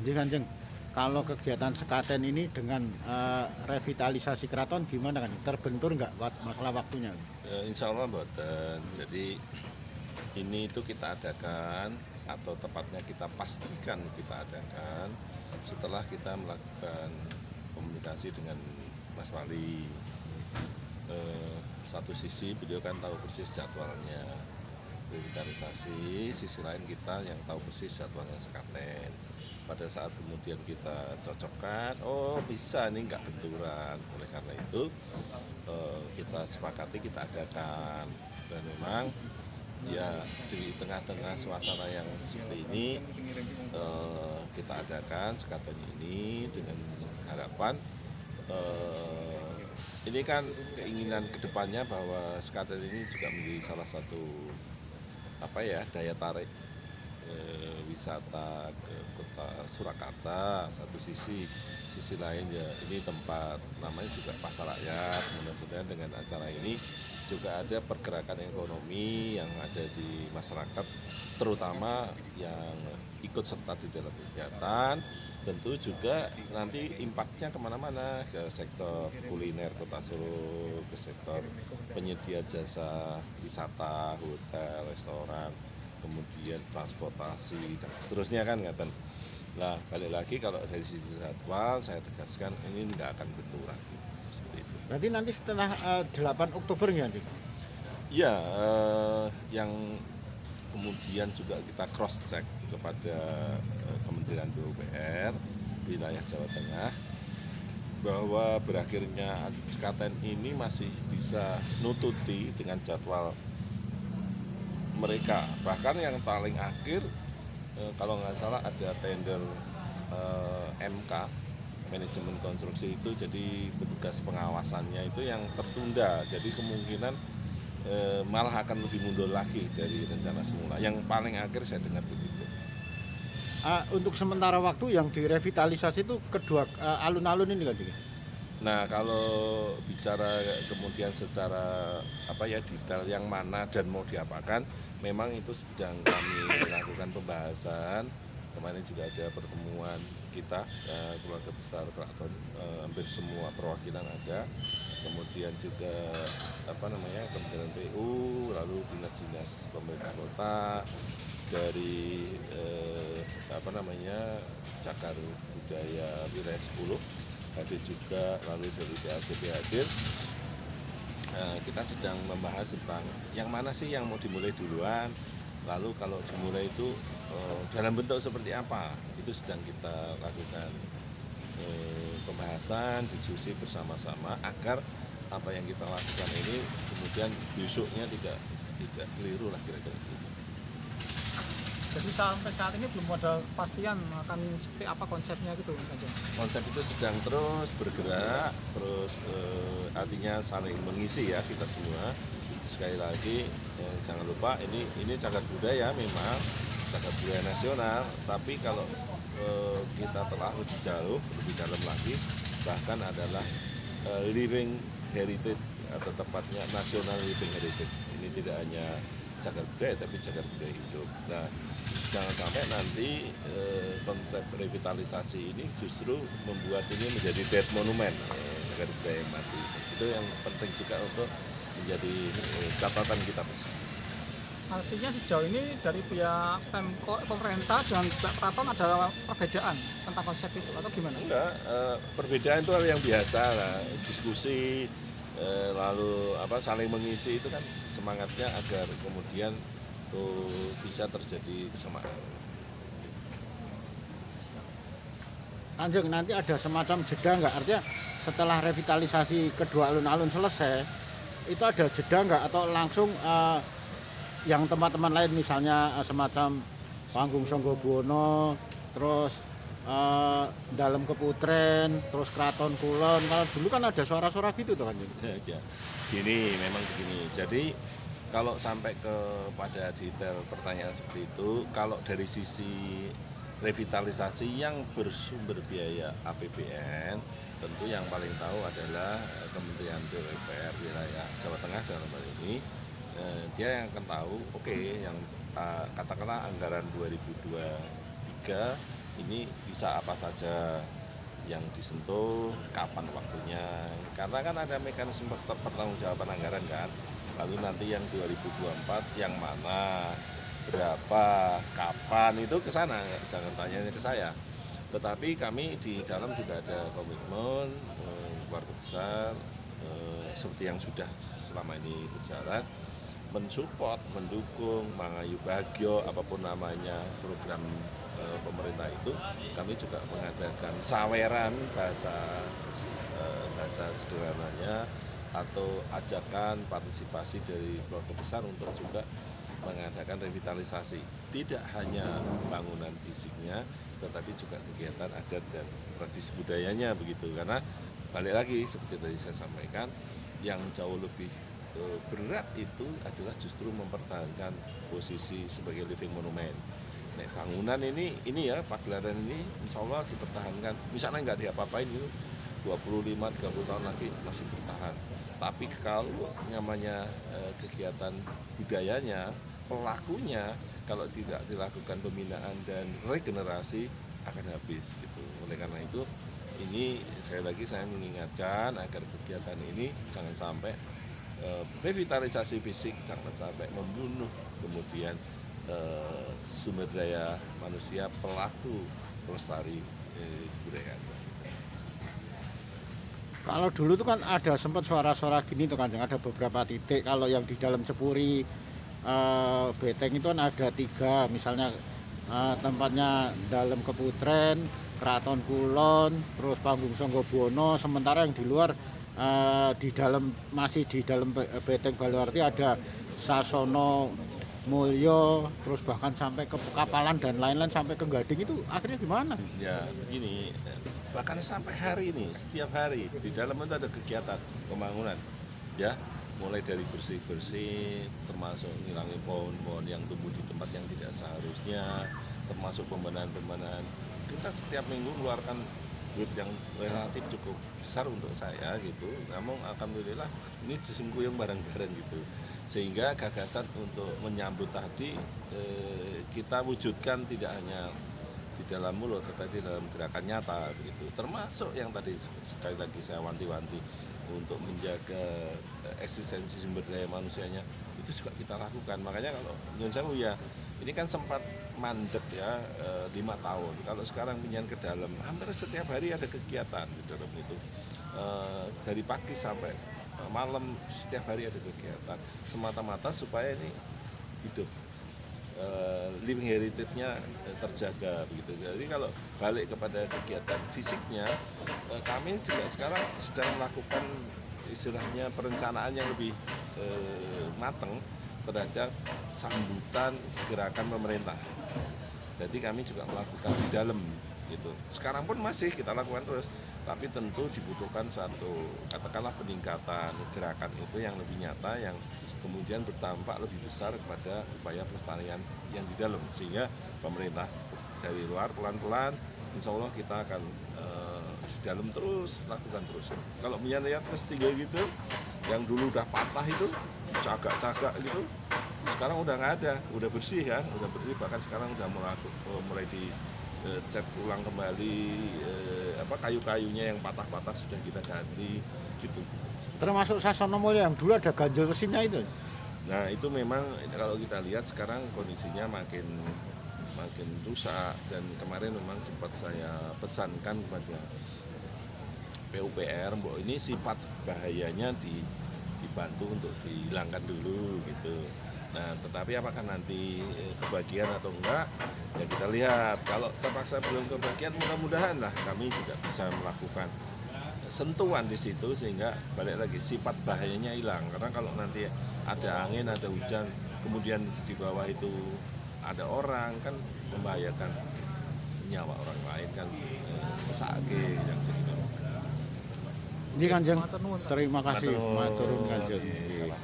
Jadi Kanjeng, kalau kegiatan sekaten ini dengan revitalisasi keraton gimana kan? Terbentur nggak masalah waktunya? Insya Allah mboten. Jadi ini itu kita adakan atau tepatnya kita pastikan kita adakan setelah kita melakukan komunikasi dengan Mas Wali. Satu sisi beliau kan tahu persis jadwalnya revitalisasi, sisi lain kita yang tahu persis jadwalnya sekaten. Pada saat kemudian kita cocokkan, oh bisa nih nggak benturan. Oleh karena itu kita sepakati kita adakan, dan memang ya di tengah-tengah suasana yang seperti ini kita adakan sekaten ini dengan harapan ini kan keinginan kedepannya bahwa sekaten ini juga menjadi salah satu daya tarik wisata ke kota Surakarta satu sisi lain ya ini tempat namanya juga pasar rakyat. Mudah-mudahan dengan acara ini juga ada pergerakan ekonomi yang ada di masyarakat, terutama yang ikut serta di dalam kegiatan. Tentu juga nanti impaknya kemana-mana, ke sektor kuliner Kota Solo, ke sektor penyedia jasa wisata, hotel, restoran, kemudian transportasi dan seterusnya kan ngaten. Nah, balik lagi kalau dari sisi jadwal saya tegaskan ini tidak akan benturan seperti itu. Berarti nanti setelah 8 Oktober ya, Kanjeng? Ya, yang kemudian juga kita cross check kepada Kementerian PUPR wilayah Jawa Tengah bahwa berakhirnya sekaten ini masih bisa nututi dengan jadwal mereka. Bahkan yang paling akhir kalau nggak salah ada tender MK manajemen konstruksi itu, jadi petugas pengawasannya itu yang tertunda, jadi kemungkinan malah akan lebih mundur lagi dari rencana semula. Yang paling akhir saya dengar begitu. Untuk sementara waktu yang direvitalisasi itu kedua alun-alun ini, Kanjeng? Nah, kalau bicara kemudian secara detail yang mana dan mau diapakan, memang itu sedang kami lakukan pembahasan. Kemarin juga ada pertemuan kita, keluarga besar keraton, hampir semua perwakilan ada. Kemudian juga Kementerian PU, lalu dinas-dinas pemerintah kota, dari Cagar Budaya Wilayah 10 hadir juga, lalu dari PACP hadir. Kita sedang membahas tentang yang mana sih yang mau dimulai duluan, lalu kalau dimulai itu dalam bentuk seperti apa, itu sedang kita lakukan pembahasan, diskusi bersama-sama agar apa yang kita lakukan ini kemudian besoknya tidak keliru lah kira-kira gitu. Jadi sampai saat ini belum ada kepastian akan seperti apa konsepnya gitu, Kanjeng. Konsep itu sedang terus bergerak, terus artinya saling mengisi ya kita semua. Sekali lagi jangan lupa ini cagar budaya, memang cagar budaya nasional, tapi kalau kita telah lebih jauh, lebih dalam lagi, bahkan adalah living heritage atau tepatnya national living heritage. Ini tidak hanya cagar budaya tapi cagar budaya hidup. Nah, jangan sampai nanti konsep revitalisasi ini justru membuat ini menjadi dead monument, cagar budaya yang mati. Itu yang penting juga untuk menjadi catatan kita. Artinya sejauh ini dari pihak pemerintah dan pihak keraton ada perbedaan tentang konsep itu atau gimana? Enggak, perbedaan itu hal yang biasa lah, diskusi lalu saling mengisi itu kan semangatnya agar kemudian bisa terjadi kesamaan. Kanjeng, nanti ada semacam jeda nggak? Artinya setelah revitalisasi kedua alun-alun selesai, itu ada jeda nggak atau langsung yang teman-teman lain misalnya semacam Panggung Sanggabuana, terus Dalam Keputren, terus Keraton Kulon. Kalau dulu kan ada suara-suara gitu tuh, Kanjeng. Ya, memang begini. Jadi kalau sampai kepada detail pertanyaan seperti itu, kalau dari sisi revitalisasi yang bersumber biaya APBN, tentu yang paling tahu adalah Kementerian PUPR wilayah Jawa Tengah dalam hal ini. Dia yang akan tahu, yang katakanlah anggaran 2023 ini bisa apa saja yang disentuh, kapan waktunya, karena kan ada mekanisme pertanggungjawaban anggaran kan. Lalu nanti yang 2024 yang mana, berapa, kapan, itu ke sana, jangan tanya ke saya. Tetapi kami di dalam juga ada komitmen keluarga besar seperti yang sudah selama ini berjalan, mensupport, mendukung, mangayu bagyo, apapun namanya program pemerintah itu. Kami juga mengadakan saweran bahasa sederhananya, atau ajakan partisipasi dari keluarga besar untuk juga mengadakan revitalisasi, tidak hanya bangunan fisiknya tetapi juga kegiatan adat dan tradisi budayanya begitu. Karena balik lagi seperti tadi saya sampaikan, yang jauh lebih berat itu adalah justru mempertahankan posisi sebagai living monument. Nek bangunan ini ya pagelaran ini insya Allah dipertahankan, misalnya nggak diapa-apain itu 25-30 tahun lagi masih bertahan. Tapi kalau namanya kegiatan budayanya, pelakunya kalau tidak dilakukan pembinaan dan regenerasi akan habis gitu. Oleh karena itu ini sekali lagi saya mengingatkan agar kegiatan ini jangan sampai revitalisasi fisik, jangan sampai membunuh kemudian sumber daya manusia pelaku pelestari kebudayaan. Kalau dulu tuh kan ada sempat suara-suara gini tuh Kanjeng, ada beberapa titik kalau yang di dalam Cepuri Beteng itu kan ada 3, misalnya tempatnya dalam Keputren, Keraton Kulon, terus Panggung Sanggabuana, sementara yang di luar masih di dalam Beteng Baluarti ada Sasono Mulyo, terus bahkan sampai ke Kapalan dan lain-lain sampai ke Gading. Itu akhirnya gimana? Ya begini, bahkan sampai hari ini setiap hari di dalam itu ada kegiatan pembangunan ya, mulai dari bersih-bersih, termasuk ngilangin pohon-pohon yang tumbuh di tempat yang tidak seharusnya, termasuk pembenahan-pembenahan. Kita setiap minggu keluarkan duit yang relatif cukup besar untuk saya gitu, namun alhamdulillah ini disengkuyung bareng-bareng gitu, sehingga gagasan untuk menyambut tadi kita wujudkan tidak hanya di dalam mulut tetapi dalam gerakan nyata begitu, termasuk yang tadi sekali lagi saya wanti-wanti untuk menjaga eksistensi sumber daya manusianya, itu juga kita lakukan. Makanya kalau menurut saya ya ini kan sempat mandek ya 5 tahun. Kalau sekarang pinjam ke dalam, hampir setiap hari ada kegiatan di dalam itu. Dari pagi sampai malam setiap hari ada kegiatan. Semata-mata supaya ini hidup, living heritage-nya terjaga begitu. Jadi kalau balik kepada kegiatan fisiknya, kami juga sekarang sedang melakukan istilahnya perencanaan yang lebih matang terhadap sambutan gerakan pemerintah. Jadi kami juga melakukan di dalam gitu. Sekarang pun masih kita lakukan terus, tapi tentu dibutuhkan satu katakanlah peningkatan gerakan itu yang lebih nyata, yang kemudian berdampak lebih besar kepada upaya pelestarian yang di dalam, sehingga pemerintah dari luar pelan-pelan insya Allah kita akan di dalam terus lakukan terus. Kalau lihat ke tiga gitu, yang dulu udah patah itu cagak-cagak gitu, sekarang udah nggak ada, udah bersih kan, udah bersih, bahkan sekarang udah mulai di cat ulang kembali, kayu-kayunya yang patah-patah sudah kita ganti gitu. Termasuk Sasono Mulyo yang dulu ada ganjel mesinnya itu. Nah itu memang kalau kita lihat sekarang kondisinya makin rusak, dan kemarin memang sempat saya pesankan kepada PUPR bahwa ini sifat bahayanya dibantu untuk dihilangkan dulu gitu. Nah tetapi apakah nanti kebagian atau enggak ya kita lihat. Kalau terpaksa belum kebagian, mudah-mudahan lah kami juga bisa melakukan sentuhan di situ sehingga balik lagi sifat bahayanya hilang. Karena kalau nanti ada angin, ada hujan, kemudian di bawah itu ada orang, kan membahayakan nyawa orang lain kan, sakit yang jadi. Ini Kanjeng, terima kasih matur nuwun Kanjeng. Salam.